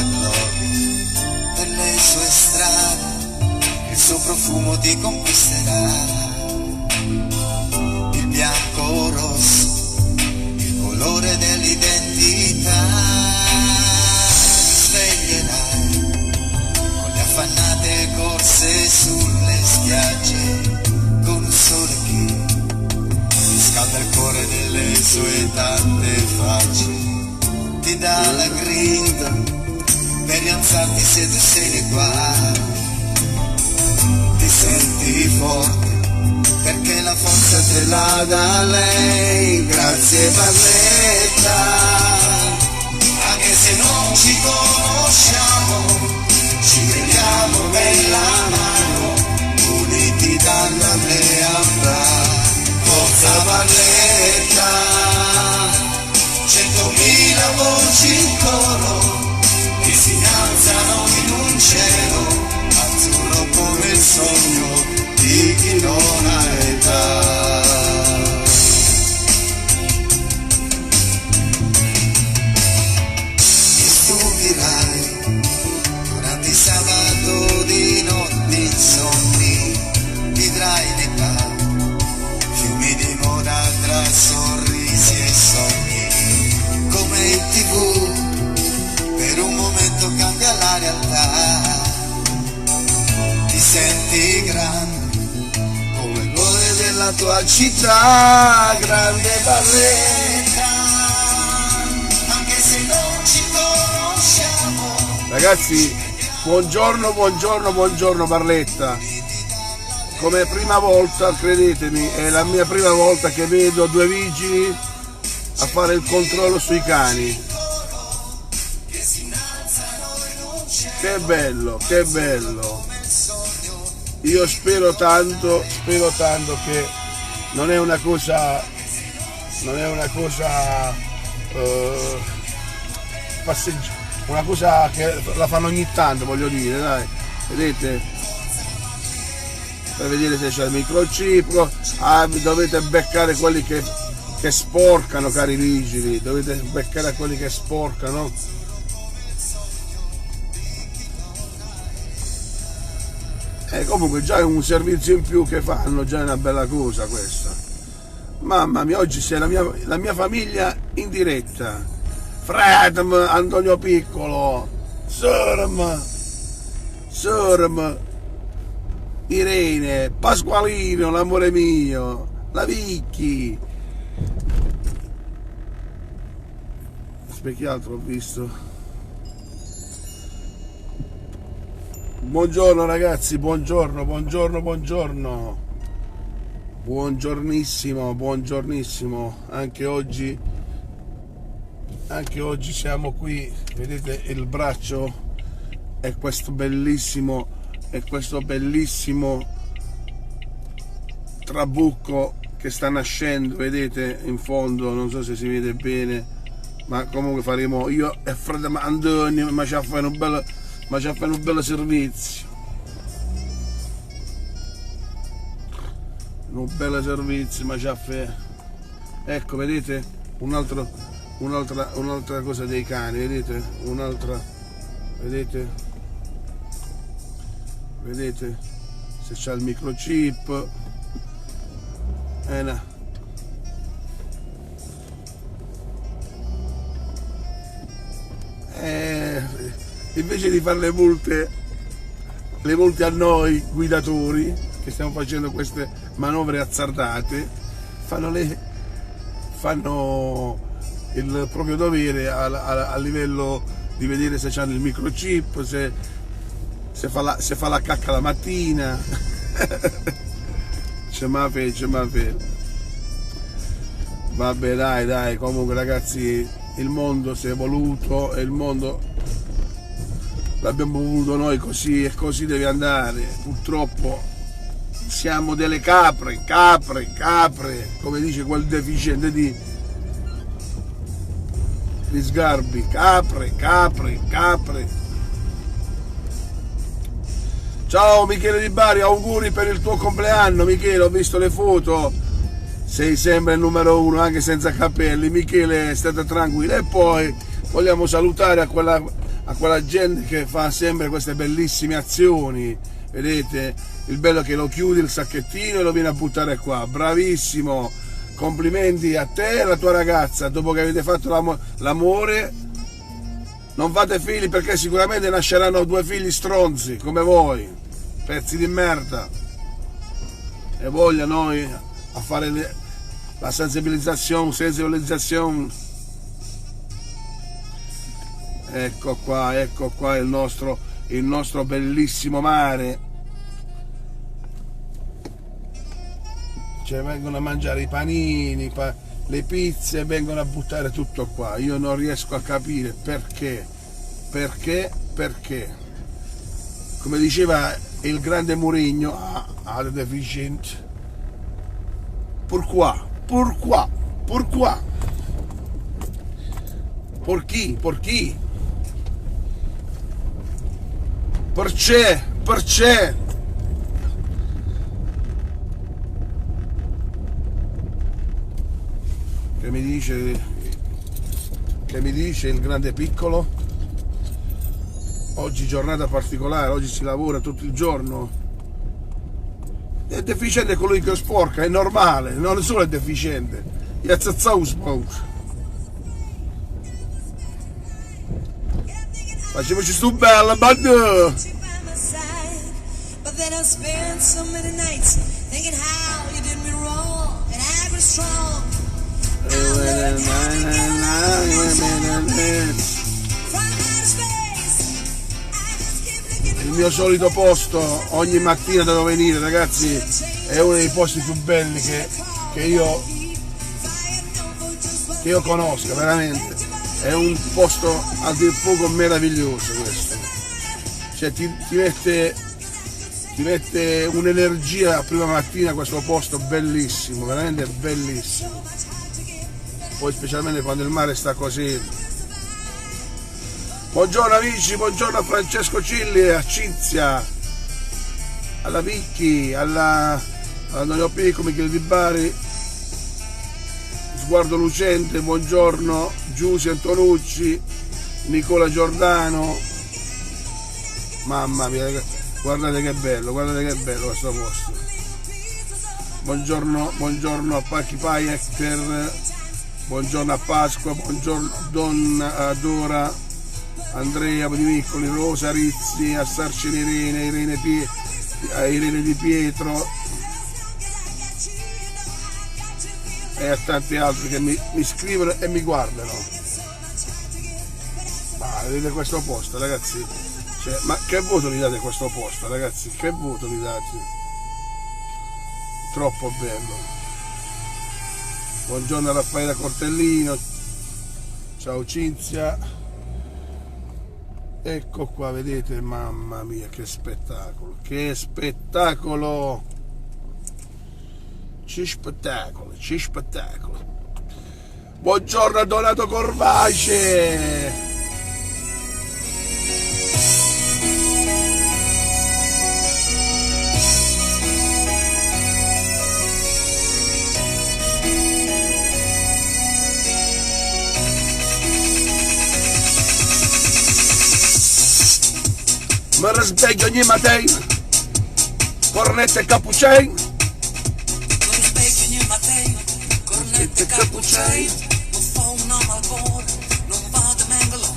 gloria per le sue strade, il suo profumo ti conquisterà. Il bianco rosso, il colore dell'identità, ti sveglierai con le affannate corse sulle spiagge, con un sole che scalda il cuore delle sue tante facce, ti dà la grinta per rialzarti se tu sei qua, ti senti forte perché la forza te la dà lei. Grazie Barletta, anche se non ci conosciamo, ci prendiamo nella mano, uniti dalla realtà. Forza Barletta, 100.000 voci in coro che si innalzano in un cielo azzurro come il sogno di chi non ha età. Ti stupirai durante il sabato di notti insonni, vedrai nei bar fiumi di moda tra sorrisi e sogni, come in TV per un momento cambia la realtà, ti senti grande come il cuore della tua città. Grande Barletta, anche se non ci conosciamo. Ragazzi, buongiorno Barletta. Come prima volta, credetemi, è la mia prima volta che vedo due vigili a fare il controllo sui cani. Che bello, che bello. Io spero tanto che non è una cosa una cosa che la fanno ogni tanto, voglio dire, dai, vedete? Per vedere se c'è il microchip, dovete beccare quelli che sporcano, cari vigili, dovete beccare quelli che sporcano. E comunque già è un servizio in più che fanno, già è una bella cosa questa. Mamma mia, oggi c'è la mia famiglia in diretta. Fredm, Antonio Piccolo, Sorm, Irene, Pasqualino, l'amore mio, la Vicky. Aspetta, che altro ho visto? Buongiorno ragazzi, buongiornissimo, anche oggi siamo qui, vedete il braccio e questo bellissimo trabucco che sta nascendo, vedete in fondo, non so se si vede bene, ma comunque faremo, io e Fred Antonio, ma ci ha fatto un bello servizio. Ma ci ha fatto. Ecco, vedete? Un'altra cosa dei cani, vedete? Vedete? Se c'ha il microchip. No. Invece di fare le multe a noi guidatori che stiamo facendo queste manovre azzardate, fanno il proprio dovere a livello di vedere se c'hanno il microchip, se fa la cacca la mattina. c'è ma fe. Vabbè, dai, comunque ragazzi, il mondo si è evoluto e il mondo l'abbiamo voluto noi così, e così deve andare. Purtroppo siamo delle capre, come dice quel deficiente di Sgarbi, capre. Ciao Michele Di Bari, auguri per il tuo compleanno. Michele, ho visto le foto, sei sempre il numero uno anche senza capelli. Michele, state tranquilli. E poi vogliamo salutare a a quella gente che fa sempre queste bellissime azioni. Vedete, il bello è che lo chiudi il sacchettino e lo viene a buttare qua, bravissimo, complimenti a te e alla tua ragazza. Dopo che avete fatto l'amore, non fate figli, perché sicuramente nasceranno 2 figli stronzi come voi, pezzi di merda. E voglia noi a fare la sensibilizzazione. Ecco qua il nostro bellissimo mare. Cioè, vengono a mangiare i panini, le pizze, vengono a buttare tutto qua. Io non riesco a capire perché. Come diceva il grande Mourinho, a deficient. Pourquoi? Por chi? Perché? Che mi dice il grande piccolo? Oggi giornata particolare, oggi si lavora tutto il giorno. È deficiente colui che sporca, è normale, non solo è deficiente. Facciamoci stu bella, bad! Il mio solito posto, ogni mattina devo venire, ragazzi, è uno dei posti più belli che io conosco, veramente. È un posto a dir poco meraviglioso questo. Cioè ti mette un'energia la prima mattina questo posto, bellissimo, veramente bellissimo. Poi specialmente quando il mare sta così. Buongiorno amici, buongiorno a Francesco Cilli, a Cinzia, alla Vicky, alla Antonio Picco, Michele Di Bari, Sguardo Lucente, buongiorno, Giussi Antonucci, Nicola Giordano. Mamma mia, guardate che bello questo posto. Buongiorno a Pacchi Pai Hector, buongiorno a Pasqua, buongiorno a Donna Dora, Andrea Di Miccoli, Rosa Rizzi, a Sarcine Irene Di Pietro e a tanti altri che mi scrivono e mi guardano. Ma vedete questo posto, ragazzi? Cioè, ma che voto gli date a questo posto, ragazzi? Che voto gli date? Troppo bello. Buongiorno a Raffaella Cortellino, ciao Cinzia. Ecco qua, vedete, mamma mia, che spettacolo, che spettacolo, che spettacolo. Buongiorno a Donato Corvace. Mi risveglio ogni mattina, cornetta e cappuccino. Cornetta e cappuccino. Non fa una malbora, non vado mengolo.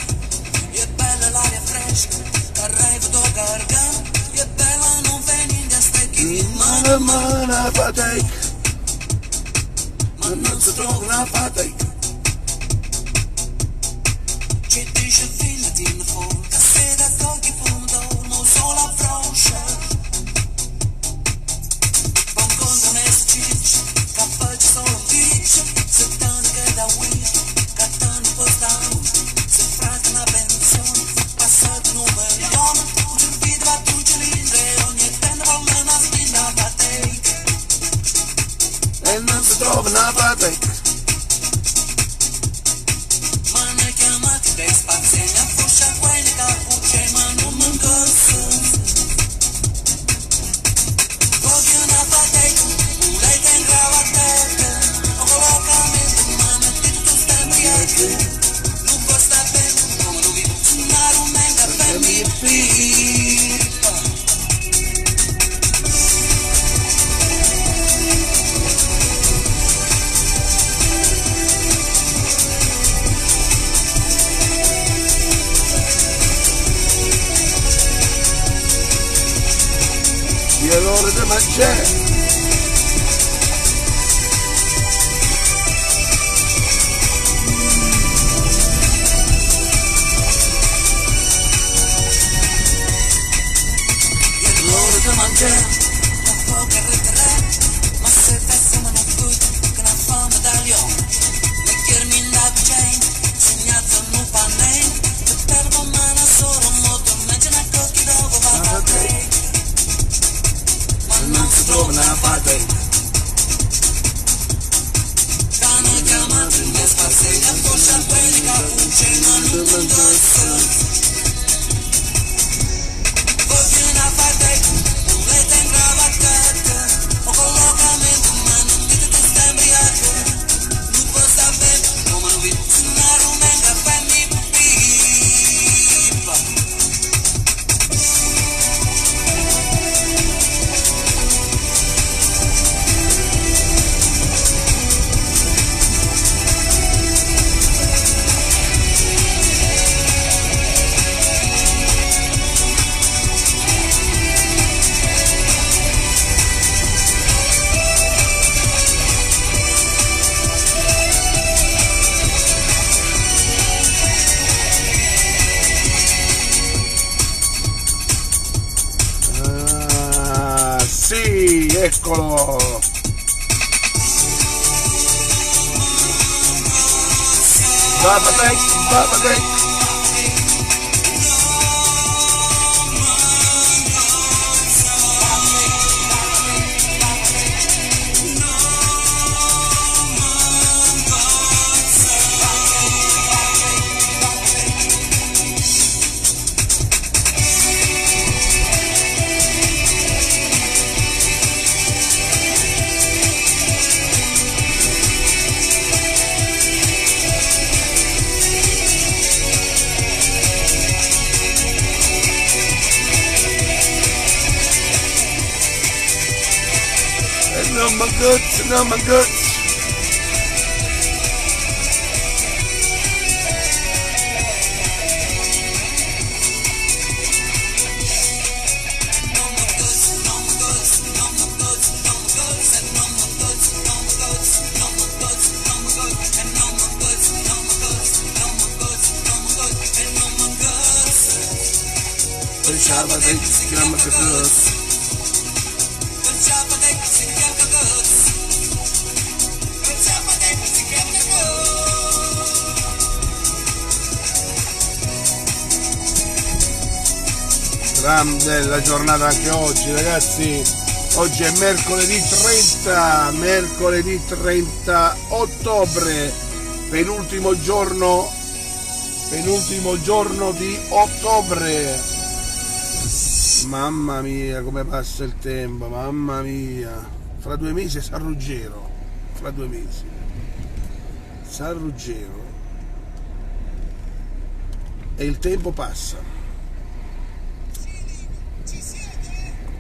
E bella l'aria fresca, che arriva da gargano. E bella non vieni da stecchi. Mana fatica, ma non si trova una fatica. Ci dice fino di fuori, che sei da tocchi fondo. Sola froscia, buon conto messo ciccio, che faccio solo un piccio, se tanto che da whisky, che tanto costano, se frate una pensione, passato un milione, un video a tu cilindri, ogni tempo come una spina pateca, e non si trova una pateca. Ma ne chiamati dei spazi, e ne fuscia quelli cappucci, ma non mi incazzo. Non costa bene come lo vedo, è l'ora di mangiare. Sì, eccolo! Babadek! No, my goods. Grande la giornata anche oggi, ragazzi. Oggi è mercoledì 30 ottobre, penultimo giorno di ottobre. Mamma mia, come passa il tempo, mamma mia. Fra 2 mesi è San Ruggero, fra 2 mesi. San Ruggero. E il tempo passa.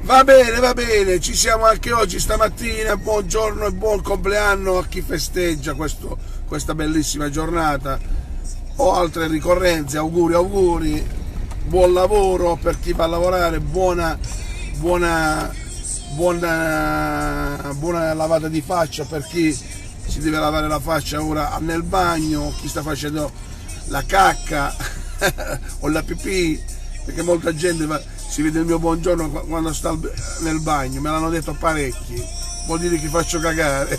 Va bene, ci siamo anche oggi, stamattina. Buongiorno e buon compleanno a chi festeggia questa bellissima giornata o altre ricorrenze. Auguri, buon lavoro per chi va a lavorare, buona lavata di faccia per chi si deve lavare la faccia ora nel bagno, chi sta facendo la cacca o la pipì, perché molta gente si vede il mio buongiorno quando sta nel bagno, me l'hanno detto parecchi, vuol dire che faccio cagare.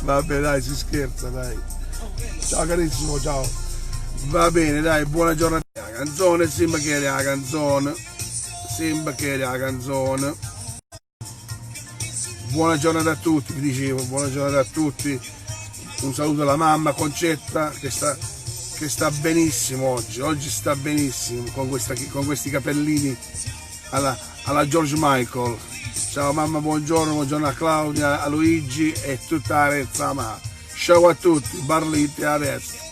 Vabbè dai, si scherza dai. Ciao carissimo, ciao. Va bene dai, buona giornata. La canzone, Simba che era la canzone. Buona giornata a tutti, vi dicevo, buona giornata a tutti. Un saluto alla mamma Concetta che sta benissimo oggi sta benissimo con questi capellini alla George Michael. Ciao mamma, buongiorno a Claudia, a Luigi e tutta la Rezzama. Ciao a tutti, Barlitti a destra.